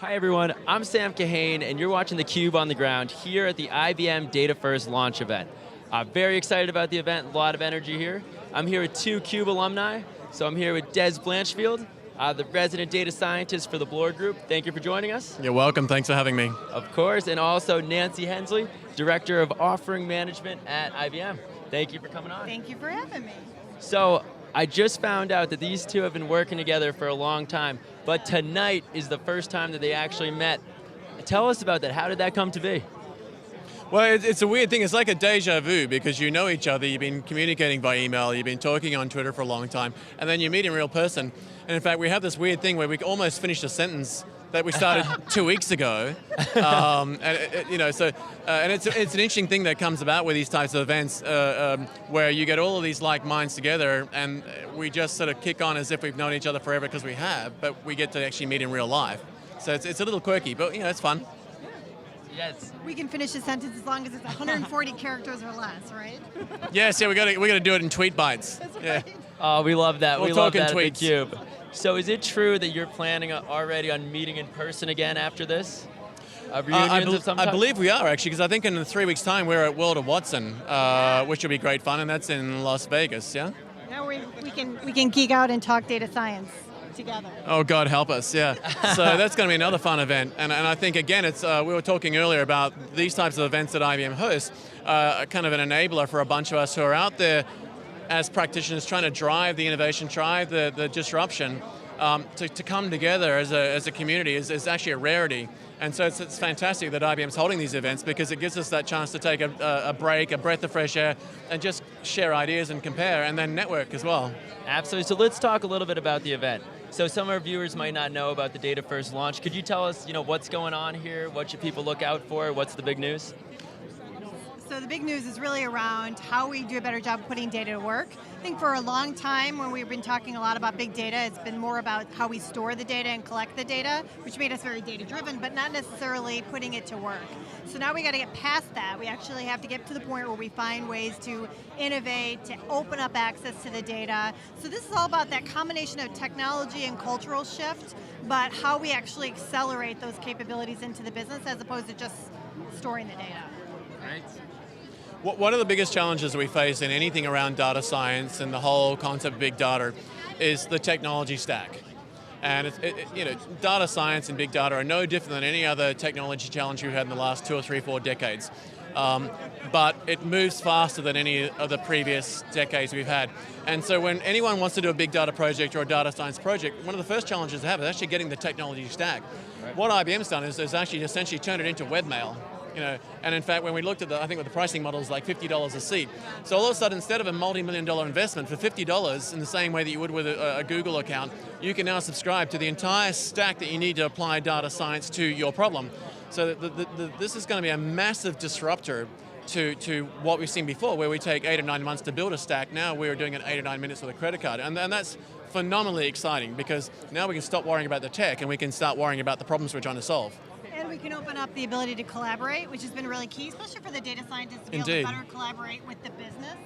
Hi everyone, I'm Sam Kahane, and you're watching theCUBE on the ground here at the IBM Data First launch event. Very excited about the event, a lot of energy here. I'm here with two CUBE alumni. So I'm here with Des Blanchfield, the resident data scientist for the Bloor Group. Thank you for joining us. You're welcome, thanks for having me. Of course, and also Nancy Hensley, Director of Offering Management at IBM. Thank you for coming on. Thank you for having me. So, I just found out that these two have been working together for a long time, but tonight is the first time that they actually met. Tell us about that. How did that come to be? Well, it's a weird thing. It's like a deja vu because you know each other, you've been communicating by email, you've been talking on Twitter for a long time, and then you meet in real person. And in fact, we have this weird thing where we almost finished a sentence that we started 2 weeks ago. And it's an interesting thing that comes about with these types of events where you get all of these like minds together and we just sort of kick on as if we've known each other forever because we have, but we get to actually meet in real life. So it's a little quirky, but it's fun. Yes. We can finish a sentence as long as it's 140 characters or less, right? Yes, yeah, we got to do it in tweet bites. That's yeah. right. Oh, we love that. We'll we love talk in that tweets. at theCUBE. So is it true that you're planning already on meeting in person again after this? Reunions of some I type? believe we are actually, because I think in 3 weeks' time we're at World of Watson, which will be great fun, and that's in Las Vegas, yeah? Now we can geek out and talk data science together. Oh, God help us, yeah. So that's going to be another fun event, and I think, again, it's we were talking earlier about these types of events that IBM hosts, kind of an enabler for a bunch of us who are out there as practitioners trying to drive the innovation, drive the disruption, to come together as a community is actually a rarity. And so it's fantastic that IBM's holding these events because it gives us that chance to take a break, a breath of fresh air, and just share ideas and compare, and then network as well. Absolutely. So let's talk a little bit about the event. So some of our viewers might not know about the Data First launch. Could you tell us, what's going on here? What should people look out for? What's the big news? So the big news is really around how we do a better job putting data to work. I think for a long time when we've been talking a lot about big data, it's been more about how we store the data and collect the data, which made us very data driven, but not necessarily putting it to work. So now we got to get past that. We actually have to get to the point where we find ways to innovate, to open up access to the data. So this is all about that combination of technology and cultural shift, but how we actually accelerate those capabilities into the business as opposed to just storing the data. Right. One of the biggest challenges we face in anything around data science and the whole concept of big data is the technology stack. And data science and big data are no different than any other technology challenge we've had in the last 2 or 3 or 4 decades. But it moves faster than any of the previous decades we've had. And so when anyone wants to do a big data project or a data science project, one of the first challenges they have is actually getting the technology stack. Right. What IBM's done is actually essentially turned it into webmail. And in fact, when we looked at I think with the pricing model is like $50 a seat. So all of a sudden, instead of a multi-million-dollar investment for $50 in the same way that you would with a Google account, you can now subscribe to the entire stack that you need to apply data science to your problem. So this is going to be a massive disruptor to what we've seen before, where we take 8 or 9 months to build a stack. Now we're doing it 8 or 9 minutes with a credit card. And that's phenomenally exciting because now we can stop worrying about the tech and we can start worrying about the problems we're trying to solve. And we can open up the ability to collaborate, which has been really key, especially for the data scientists to be Indeed. able to better collaborate with the business.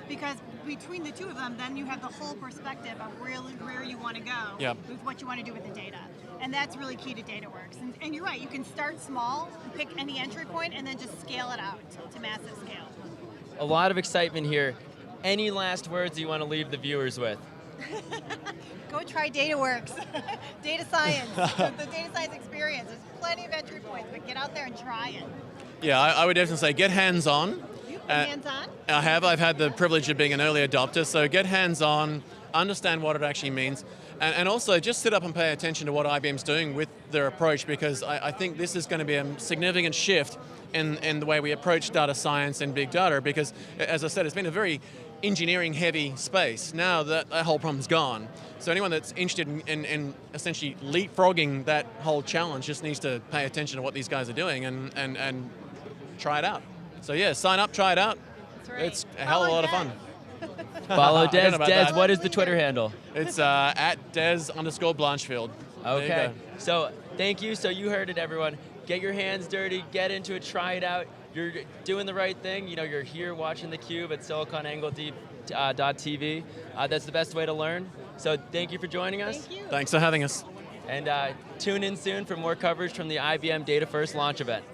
Because between the two of them, then you have the whole perspective of really where you want to go with what you want to do with the data. And that's really key to DataWorks. And you're right, you can start small, pick any entry point, and then just scale it out to massive scale. A lot of excitement here. Any last words you want to leave the viewers with? Go try DataWorks. Data science, the data science experience. There's plenty of entry points, but get out there and try it. Yeah, I would definitely say get hands-on. You've been hands-on? I have. I've had the privilege of being an early adopter, so get hands-on, understand what it actually means, and also just sit up and pay attention to what IBM's doing with their approach, because I think this is going to be a significant shift in the way we approach data science and big data, because, as I said, it's been a very engineering-heavy space. Now that whole problem's gone. So anyone that's interested in essentially leapfrogging that whole challenge just needs to pay attention to what these guys are doing and try it out. So yeah, sign up, try it out. That's right. It's a hell of a lot of fun. Follow I Des. don't know about Des, that. what is the Twitter handle? It's at Des_Blanchfield. There you Okay, go. so thank you. So you heard it, everyone. Get your hands dirty, get into it, try it out. You're doing the right thing. You're here watching theCUBE at SiliconANGLE.tv. That's the best way to learn. So thank you for joining us. Thank you. Thanks for having us. And tune in soon for more coverage from the IBM Data First launch event.